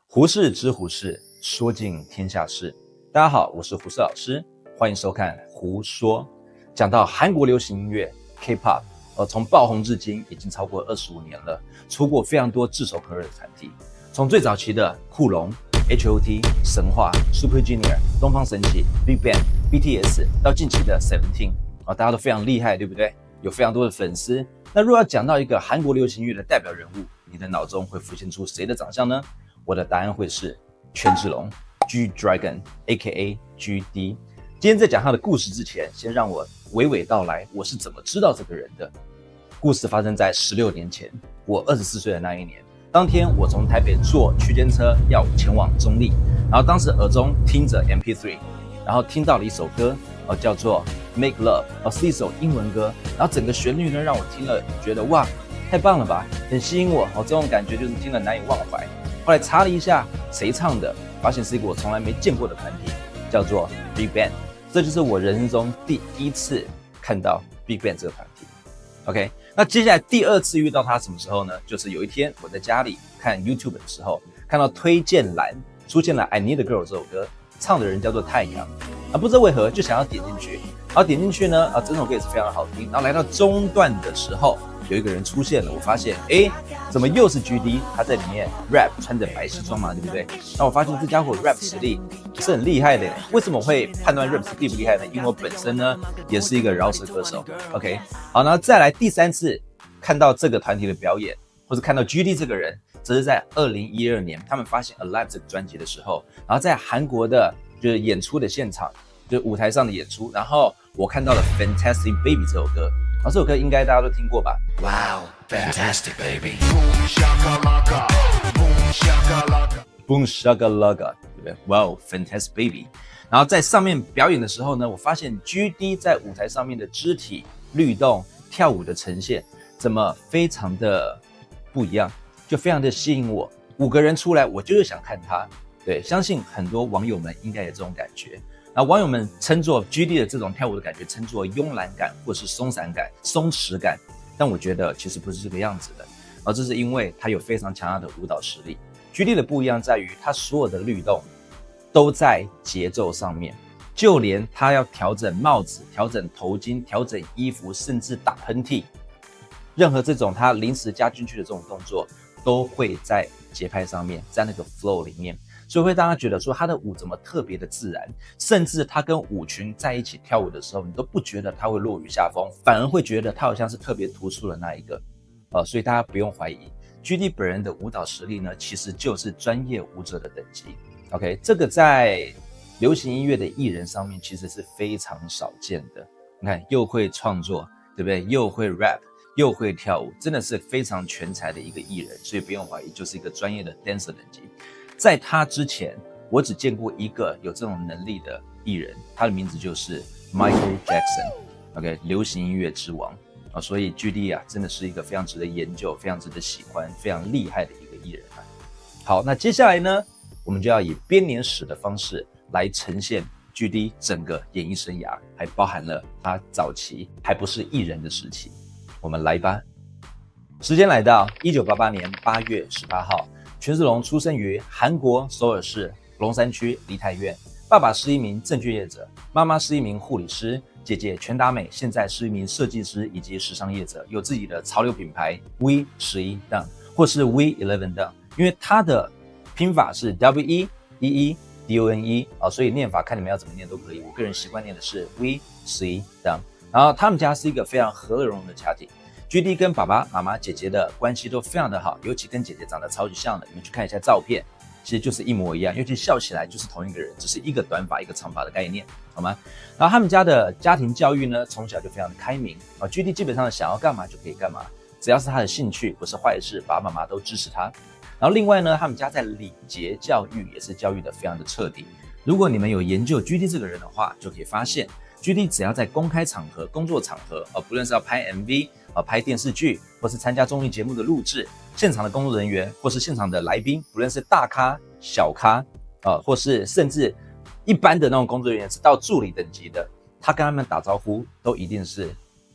胡适之胡适，说尽天下事。大家好，我是胡适老师，欢迎收看胡说。讲到韩国流行音乐 K-pop，从爆红至今已经超过25年了，出过非常多炙手可热的团体，从最早期的酷龙、H.O.T、神话、Super Junior、东方神起、Big Bang、BTS， 到近期的 Seventeen，大家都非常厉害，对不对？有非常多的粉丝。那若要讲到一个韩国流行音乐的代表人物，你的脑中会浮现出谁的长相呢？我的答案会是权志龙 G Dragon AKA GD。今天在讲他的故事之前，先让我娓娓道来我是怎么知道这个人的。故事发生在16年前，我24岁的那一年。当天我从台北坐区间车要前往中立，然后当时耳中听着 MP3， 然后听到了一首歌，叫做 Make Love， 是一首英文歌，然后整个旋律呢让我听了觉得哇，太棒了吧，很吸引我，这种感觉就是听了难以忘怀。后来查了一下谁唱的，发现是一个我从来没见过的团体，叫做 Big Bang。这就是我人生中第一次看到 Big Bang 这个团体。OK， 那接下来第二次遇到他什么时候呢？就是有一天我在家里看 YouTube 的时候，看到推荐栏出现了 I Need a Girl 这首歌，唱的人叫做太阳。不知道为何就想要点进去，然后点进去呢，整首歌也是非常的好听。然后来到中段的时候，有一个人出现了，我发现，怎么又是 GD？ 他在里面 rap， 穿着白西装嘛，对不对？那我发现这家伙 rap 实力是很厉害的。为什么我会判断 rap 是厉不厉害呢？因为我本身呢也是一个饶舌歌手。OK， 好，然后再来第三次看到这个团体的表演，或是看到 GD 这个人，这是在2012年，他们发现 Alive 这个专辑的时候，然后在韩国的就是演出的现场，就是舞台上的演出，然后我看到了 Fantastic Baby 这首歌。这首歌应该大家都听过吧 Wow, fantastic baby. Boom Shakalaka， 对不对 Wow, fantastic baby。 然后在上面表演的时候呢，我发现 GD 在舞台上面的肢体律动、跳舞的呈现怎么非常的不一样，就非常的吸引我。5个人出来，我就是想看他。对，相信很多网友们应该有这种感觉。那网友们称作 GD 的这种跳舞的感觉，称作慵懒感或是松散感、松弛感，但我觉得其实不是这个样子的，这是因为他有非常强大的舞蹈实力。GD 的不一样在于，他所有的律动都在节奏上面，就连他要调整帽子、调整头巾、调整衣服，甚至打喷嚏，任何这种他临时加进去的这种动作，都会在节拍上面，在那个 flow 里面。所以会让他觉得说他的舞怎么特别的自然，甚至他跟舞群在一起跳舞的时候，你都不觉得他会落于下风，反而会觉得他好像是特别突出的那一个。所以大家不用怀疑 GD 本人的舞蹈实力呢，其实就是专业舞者的等级。OK， 这个在流行音乐的艺人上面其实是非常少见的。你看，又会创作，对不对？又会 rap， 又会跳舞，真的是非常全才的一个艺人。所以不用怀疑，就是一个专业的 dancer 等级。在他之前，我只见过一个有这种能力的艺人，他的名字就是 Michael Jackson，OK， 流行音乐之王所以 GD 真的是一个非常值得研究、非常值得喜欢、非常厉害的一个艺人好，那接下来呢，我们就要以编年史的方式来呈现 GD 整个演艺生涯，还包含了他早期还不是艺人的时期。我们来吧。时间来到1988年8月18号。权志龙出生于韩国首尔市龙山区梨泰院，爸爸是一名证券业者，妈妈是一名护理师，姐姐全达美现在是一名设计师以及时尚业者，有自己的潮流品牌 V11 Dunk 或是 V11 Dunk， 因为它的拼法是 WEEEDONE 所以念法看你们要怎么念都可以，我个人习惯念的是 V11 Dunk。 然后他们家是一个非常和乐融融的家庭，GD 跟爸爸妈妈姐姐的关系都非常的好，尤其跟姐姐长得超级像的，你们去看一下照片，其实就是一模一样，尤其笑起来就是同一个人，只是一个短发一个长发的概念，好吗？然后他们家的家庭教育呢，从小就非常的开明GD 基本上想要干嘛就可以干嘛，只要是他的兴趣不是坏事，爸爸妈妈都支持他。然后另外呢，他们家在礼节教育也是教育的非常的彻底。如果你们有研究 GD 这个人的话，就可以发现GD 只要在公开场合、工作场合不论是要拍 MV拍电视剧，或是参加综艺节目的录制，现场的工作人员或是现场的来宾，不论是大咖、小咖或是甚至一般的那种工作人员，是到助理等级的，他跟他们打招呼都一定是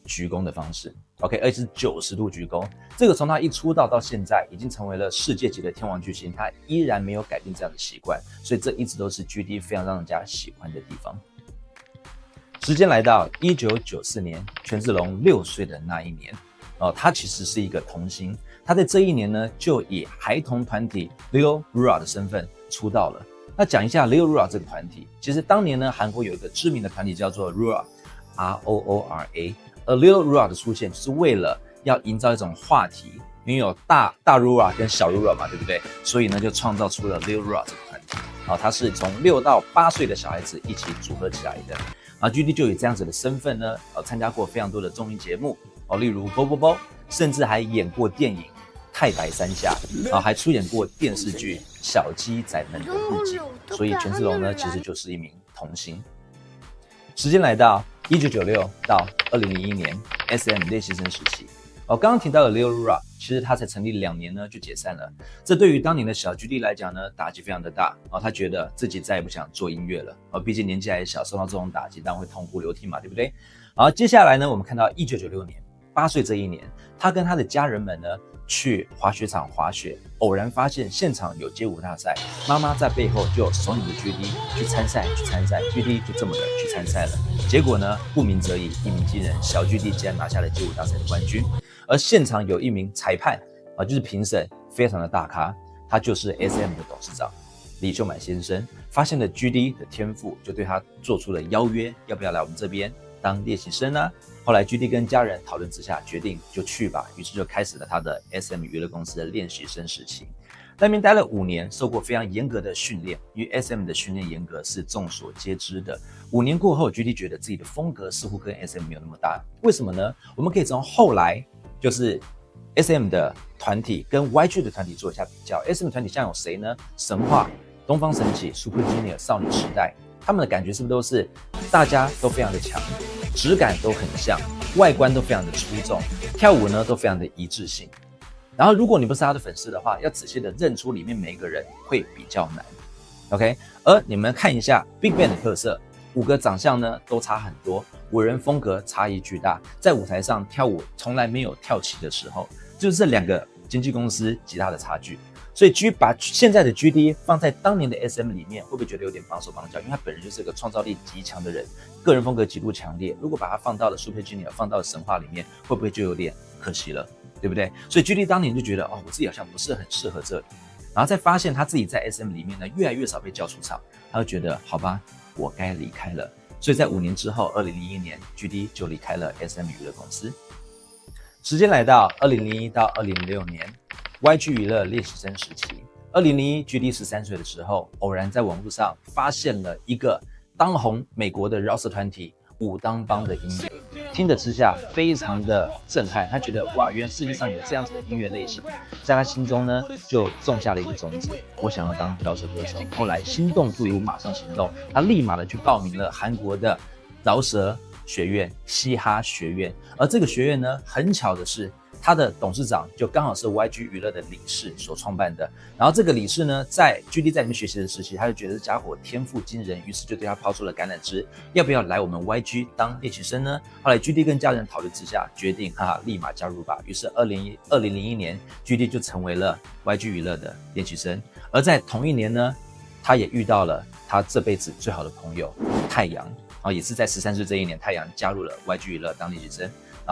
鞠躬的方式 ，OK， 而且是90度鞠躬。这个从他一出道到现在，已经成为了世界级的天王巨星，他依然没有改变这样的习惯，所以这一直都是 GD 非常让人家喜欢的地方。时间来到1994年，权志龙6岁的那一年，他其实是一个童星，他在这一年呢，就以孩童团体 Lil Roa 的身份出道了。那讲一下 Lil Roa 这个团体，其实当年呢，韩国有一个知名的团体叫做 Roa，R-O-O-R-A， 而 Lil Roa 的出现就是为了要营造一种话题，因为有大 Roa 跟小 Roa 嘛，对不对？所以呢，就创造出了 Lil Roa 这个团体。它是从6到8岁的小孩子一起组合起来的。GD 就以这样子的身份呢，参加过非常多的综艺节目，例如《啵啵啵》，甚至还演过电影《太白三下》，还出演过电视剧《小鸡仔们的日记》。所以权志龙呢，其实就是一名童星。时间来到1996到2001年 SM 练习生时期。刚刚提到的 Lil Roa， 其实他才成立2年呢就解散了。这对于当年的小 GD 来讲呢，打击非常的大。他觉得自己再也不想做音乐了。毕竟年纪还小，受到这种打击当然会痛哭流涕嘛，对不对？接下来呢，我们看到1996年8岁这一年，他跟他的家人们呢去滑雪场滑雪，偶然发现现场有街舞大赛，妈妈在背后就怂恿着 GD 去参赛，GD 就这么的去参赛了。结果呢，不鸣则已，一鸣惊人，小 GD 竟然拿下了街舞大赛的冠军。而现场有一名裁判就是评审，非常的大咖，他就是 SM 的董事长李秀满先生，发现了 GD 的天赋，就对他做出了邀约，要不要来我们这边当练习生呢？后来 GD 跟家人讨论之下，决定就去吧，于是就开始了他的 SM 娱乐公司的练习生时期。那边待了5年，受过非常严格的训练，因为 SM 的训练严格是众所皆知的。5年过后 ，GD 觉得自己的风格似乎跟 SM 没有那么大，为什么呢？我们可以从后来就是 SM 的团体跟 YG 的团体做一下比较。SM 团体像有谁呢？神话、东方神起、Super Junior、少女时代，他们的感觉是不是都是大家都非常的强，质感都很像，外观都非常的出众，跳舞呢都非常的一致性。然后如果你不是他的粉丝的话，要仔细的认出里面每一个人会比较难。OK， 而你们看一下 BigBang 的特色，5个长相呢都差很多，5人风格差异巨大，在舞台上跳舞从来没有跳齐的时候，就是这2个经纪公司极大的差距。所以把现在的 GD 放在当年的 SM 里面，会不会觉得有点绑手绑脚？因为他本人就是个创造力极强的人，个人风格极度强烈。如果把他放到了 Super Junior， 放到了神话里面，会不会就有点可惜了？对不对？所以 GD 当年就觉得我自己好像不是很适合这里，然后再发现他自己在 SM 里面呢越来越少被叫出场，他就觉得好吧，我该离开了。所以在5年之后，2001年 GD 就离开了 SM 娱乐公司。时间来到2001到2006年 YG 娱乐练习生时期。2001 GD 13岁的时候，偶然在网络上发现了一个当红美国的饶舌团体武当帮的音乐，听着之下非常的震撼。他觉得哇，原来世界上有这样子的音乐类型，在他心中呢就种下了一个种子，我想要当饶舌歌手。后来心动不如马上行动，他立马的去报名了韩国的饶舌学院、嘻哈学院。而这个学院呢，很巧的是，他的董事长就刚好是 YG 娱乐的理事所创办的。然后这个理事呢，在 GD 在里面学习的时期，他就觉得这家伙天赋惊人，于是就对他抛出了橄榄枝，要不要来我们 YG 当练习生呢？后来 GD 跟家人讨论之下，决定立马加入吧。于是2001年 GD 就成为了 YG 娱乐的练习生。而在同一年呢，他也遇到了他这辈子最好的朋友太阳，也是在13岁这一年，太阳加入了 YG 娱乐当练习生。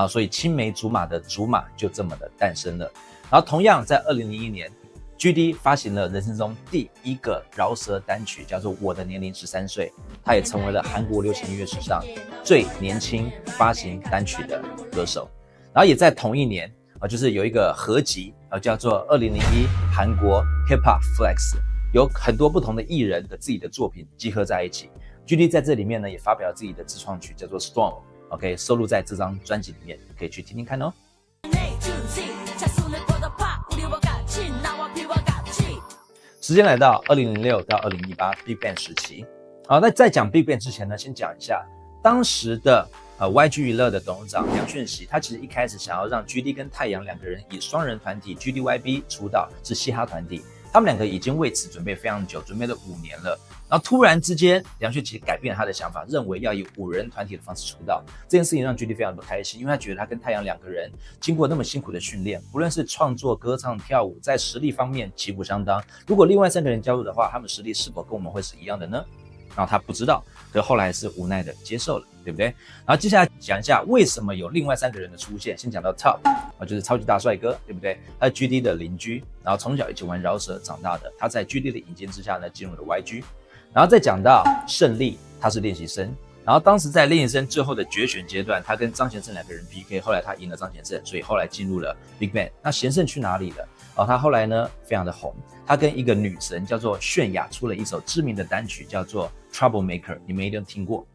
所以青梅竹马的竹马就这么的诞生了。然后同样在2001年 GD 发行了人生中第一个饶舌单曲，叫做《我的年龄13岁》，他也成为了韩国流行音乐史上最年轻发行单曲的歌手。然后也在同一年就是有一个合集叫做2001韩国 Hip Hop Flex， 有很多不同的艺人的自己的作品集合在一起。GD 在这里面呢也发表了自己的自创曲，叫做 Storm，OK， 收录在这张专辑里面，可以去听听看哦。时间来到2006到2018 BigBang 时期。那在讲 BigBang 之前呢，先讲一下当时的YG 娱乐的董事长梁炫熙，他其实一开始想要让 GD 跟太阳2个人以双人团体 GDYB 出道，是嘻哈团体。他们2个已经为此准备非常久，准备了5年了。然后突然之间，梁旭琪改变了他的想法，认为要以5人团体的方式出道。这件事情让 GD 非常的不开心，因为他觉得他跟太阳2个人经过那么辛苦的训练，不论是创作、歌唱、跳舞，在实力方面旗鼓相当。如果另外3个人加入的话，他们实力是否跟我们会是一样的呢？然后他不知道，可后来是无奈的接受了，对不对？然后接下来讲一下为什么有另外3个人的出现。先讲到 Top， 就是超级大帅哥，对不对？他是 GD 的邻居，然后从小一起玩饶舌长大的。他在 GD 的引荐之下呢，进入了 YG。然后再讲到胜利，他是练习生。然后当时在练习生最后的决选阶段，他跟张贤胜2个人 PK， 后来他赢了张贤胜，所以后来进入了 BigBang。那贤胜去哪里了？他后来呢非常的红，他跟一个女神叫做泫雅出了一首知名的单曲，叫做 Troublemaker， 你们一定听过。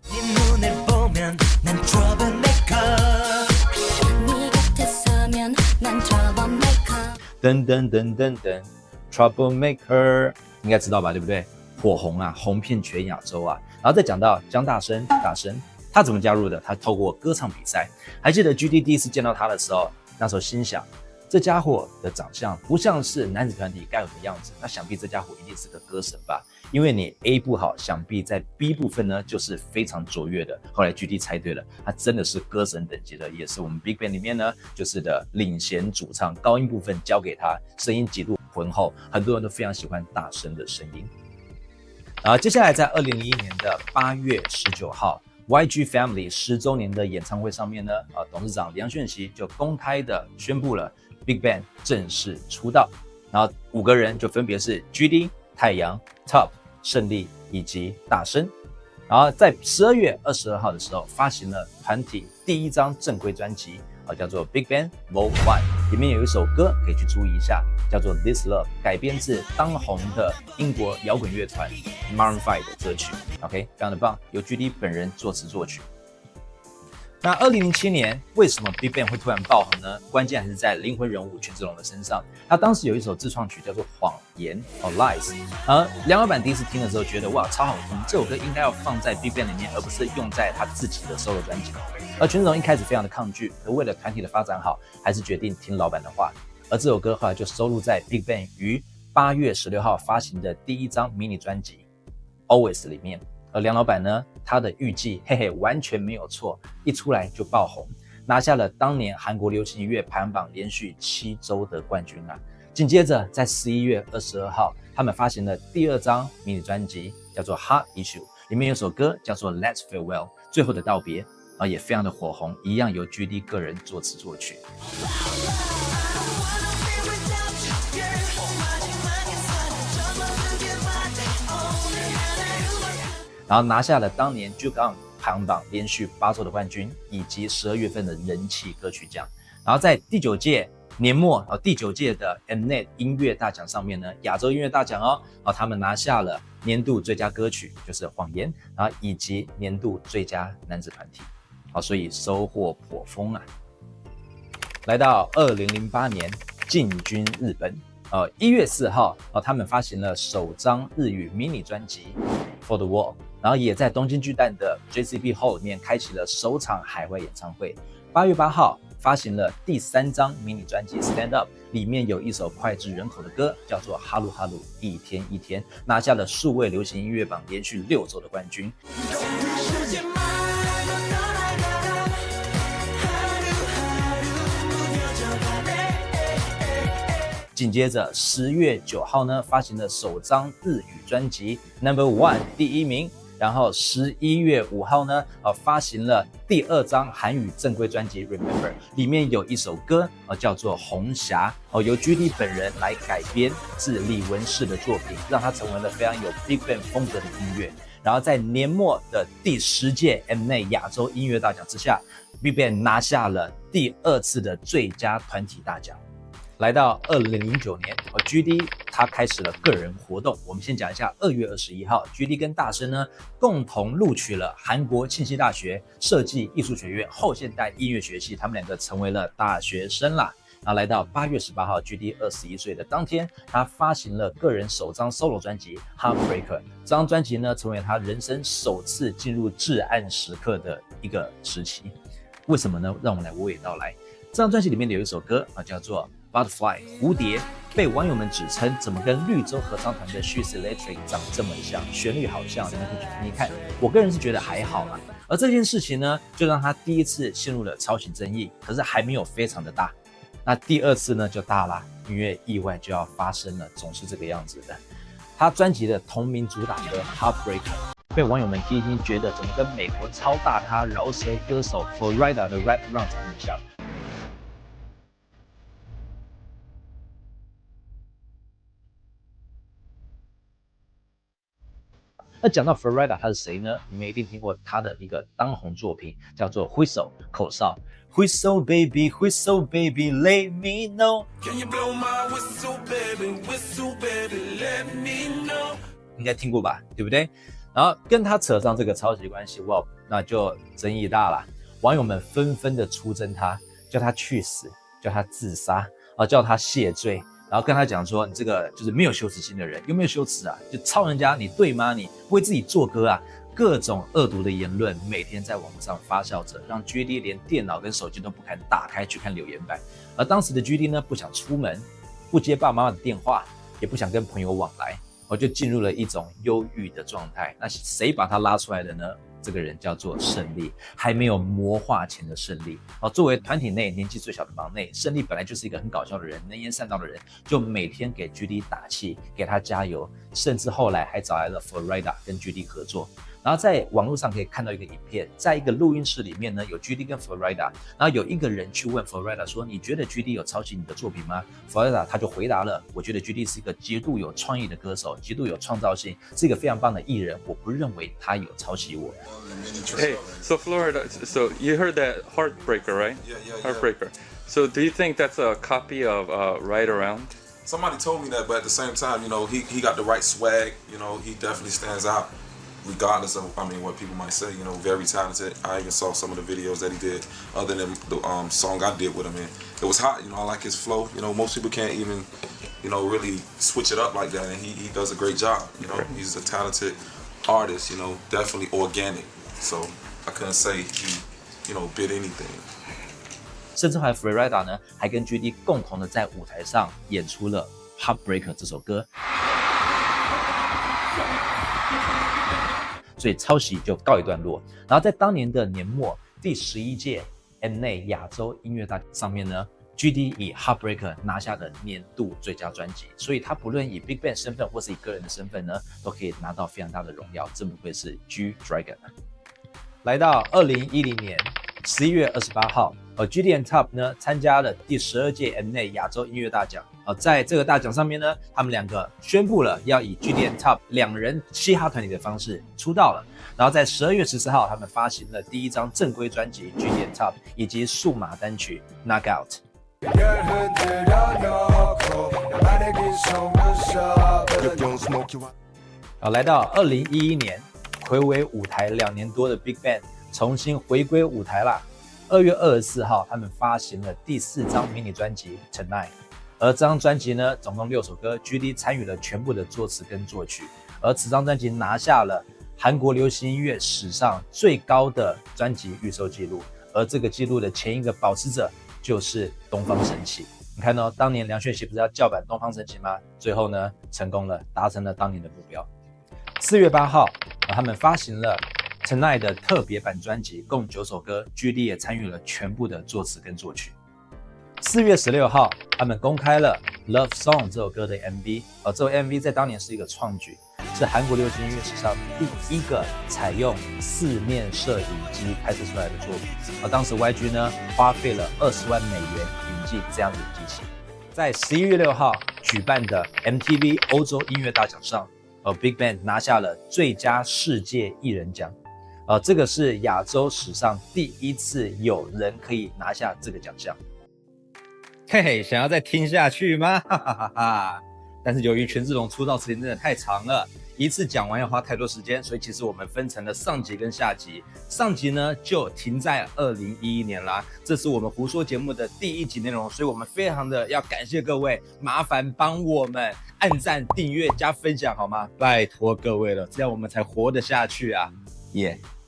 噔噔噔噔噔 Troublemaker， 应该知道吧，对不对？火红啊，红遍全亚洲啊。然后再讲到江大生，他怎么加入的？他透过歌唱比赛。还记得 GD 第一次见到他的时候，那时候心想，这家伙的长相不像是男子团体该有的样子，那想必这家伙一定是个歌神吧？因为你 A 不好，想必在 B 部分呢就是非常卓越的。后来 GD 猜对了，他真的是歌神等级的，也是我们 BigBang 里面呢就是的领衔主唱，高音部分交给他，声音极度浑厚，很多人都非常喜欢大声的声音。接下来在2001年的8月19号 YG Family 10周年的演唱会上面呢，董事长梁铉锡就公开的宣布了 BigBang 正式出道。然后5个人就分别是 GD、太阳、Top、胜利以及大声。然后在12月22号的时候发行了团体第1张正规专辑，叫做 BigBang Vol. 1， 里面有一首歌可以去注意一下，叫做 This Love， 改编自当红的英国摇滚乐团 Maroon 5的歌曲。OK， 非常的棒，由 GD 本人作词作曲。那2007年为什么 BigBang 会突然爆红呢？关键还是在灵魂人物权志龙的身上。他当时有一首自创曲叫做谎言 Lies， 而梁老板第一次听的时候觉得哇超好听，这首歌应该要放在 BigBang 里面，而不是用在他自己的 solo 专辑。而权志龙一开始非常的抗拒，可为了团体的发展好，还是决定听老板的话。而这首歌后来就收录在 BigBang 于8月16号发行的第1张迷你专辑 Always 里面。而梁老板呢，他的预计完全没有错，一出来就爆红，拿下了当年韩国流行音乐排行榜连续7周的冠军啊！紧接着在11月22号，他们发行了第2张迷你专辑，叫做 Heart Issue， 里面有首歌叫做 Let's Farewell， 最后的道别，也非常的火红，一样由 GD 个人作词作曲。然后拿下了当年 Juke On 排行榜连续8周的冠军，以及12月份的人气歌曲奖。然后在第9届年末第9届的 Mnet 音乐大奖上面呢，亚洲音乐大奖他们拿下了年度最佳歌曲，就是谎言，然后以及年度最佳男子团体。所以收获颇丰啊。来到2008年进军日本，1月4号他们发行了首张日语迷你专辑 For the World， 然后也在东京巨蛋的 JCB Hall 里面开启了首场海外演唱会。8月8号发行了第3张迷你专辑 Stand Up， 里面有一首脍炙人口的歌叫做哈鲁哈鲁一天一天，拿下了数位流行音乐榜连续6周的冠军。紧接着10月9号呢，发行了首张日语专辑 No.1 第1名。然后11月5号呢，发行了第2张韩语正规专辑 Remember， 里面有一首歌叫做红霞，由 GD 本人来改编自李玟式的作品，让它成为了非常有 BigBang 风格的音乐。然后在年末的第10届 Mnet 亚洲音乐大奖之下， BigBang 拿下了第2次的最佳团体大奖。来到2009年，GD 他开始了个人活动。我们先讲一下2月21号 ，GD 跟大生呢共同录取了韩国庆熙大学设计艺术学院后现代音乐学系，他们两个成为了大学生啦。然后来到8月18号 ，GD 21岁的当天，他发行了个人首张 solo 专辑 Heartbreaker。这张专辑呢，成为他人生首次进入至暗时刻的一个时期。为什么呢？让我们来娓娓道来。这张专辑里面有一首歌叫做 Butterfly 蝴蝶，被网友们指称怎么跟绿洲合唱团的 She's Electric 长这么像，旋律好像，你们可以去听听看。我个人是觉得还好啦。而这件事情呢，就让他第一次陷入了抄袭争议，可是还没有非常的大。那第二次呢就大啦，因为意外就要发生了，总是这个样子的。他专辑的同名主打歌 Heartbreaker 被网友们听一听，觉得怎么跟美国超大咖饶舌歌手 Florida 的 rap run 这么像。那讲到 Florida 他是谁呢？你们一定听过他的一个当红作品，叫做 Whistle 口哨。Whistle baby, whistle baby, let me know. Can you blow my whistle baby, whistle baby, let me know. 应该听过吧，对不对？然后跟他扯上这个抄袭关系，哇，那就争议大了。网友们纷纷的出征他，叫他去死，叫他自杀，叫他谢罪。然后跟他讲说，你这个就是没有羞耻心的人，有没有羞耻啊？就抄人家，你对吗？你为自己做歌啊？各种恶毒的言论每天在网络上发酵着，让 GD 连电脑跟手机都不敢打开去看留言板。而当时的 GD 呢，不想出门，不接爸爸妈妈的电话，也不想跟朋友往来，就进入了一种忧郁的状态。那谁把他拉出来的呢？这个人叫做胜利，还没有魔化前的胜利。作为团体内年纪最小的忙内，胜利本来就是一个很搞笑的人，能言善道的人，就每天给 GD 打气，给他加油，甚至后来还找来了 Florida 跟 GD 合作。然后在网络上可以看到一个影片，在一个录音室里面呢，有 GD 跟 Florida， 然后有一个人去问 Florida 说，你觉得 GD 有抄袭你的作品吗？ Florida 他就回答了，我觉得 GD 是一个极度有创意的歌手，极度有创造性，是一个非常棒的艺人，我不认为他有抄袭我。Hey, so Florida, so you heard that Heartbreaker, right? Yeah. Heartbreaker. So do you think that's a copy of Right Around? Somebody told me that, but at the same time, he got the right swag. He definitely stands out, regardless of what people might say. Very talented. I even saw some of the videos that he did, other than the song I did with him. And it was hot. I like his flow. Most people can't even, really switch it up like that, and he does a great job. He's a talented artist. Definitely organic. So I couldn't say he, bid anything. 甚至还 Florida 呢，还跟 GD 共同的在舞台上演出了 Heartbreaker 这首歌，所以抄袭就告一段落。然后在当年的年末，第11届 MNET 亚洲音乐大奖上面呢，GD 以 Heartbreaker 拿下了年度最佳专辑，所以他不论以 Big Bang 身份或是以个人的身份呢，都可以拿到非常大的荣耀，真不愧是 G Dragon。来到2010年11月28号，GD and Top 呢参加了第12届 MNET 亚洲音乐大奖。在这个大奖上面呢，他们两个宣布了要以 GD and Top 两人嘻哈团体的方式出道了。然后在12月14号，他们发行了第一张正规专辑 GD and Top 以及数码单曲 Knockout。来到2011年，睽违舞台2年多的 Big Bang 重新回归舞台啦。2月24号，他们发行了第4张迷你专辑 Tonight， 而这张专辑呢，总共6首歌 ，GD 参与了全部的作词跟作曲，而此张专辑拿下了韩国流行音乐史上最高的专辑预售记录，而这个记录的前一个保持者就是东方神起。你看哦，当年梁铉锡不是要叫板东方神起吗？最后呢，成功了，达成了当年的目标。4月8号，他们发行了 Tonight 的特别版专辑，共9首歌 ，GD 也参与了全部的作词跟作曲。4月16号，他们公开了 Love Song 这首歌的 MV， 这首 MV 在当年是一个创举，是韩国流行音乐史上第一个采用4面摄影机拍摄出来的作品。当时 YG 呢花费了20万美元引进这样的机器。在11月6号举办的 MTV 欧洲音乐大奖上，Big Bang 拿下了最佳世界艺人奖。这个是亚洲史上第一次有人可以拿下这个奖项。嘿嘿，想要再听下去吗？哈哈哈哈！但是由于权志龙出道时间真的太长了，一次讲完要花太多时间，所以其实我们分成了上集跟下集。上集呢就停在2011年啦，这是我们胡说节目的第1集内容，所以我们非常的要感谢各位，麻烦帮我们按赞、订阅、加分享好吗？拜托各位了，这样我们才活得下去啊！耶、yeah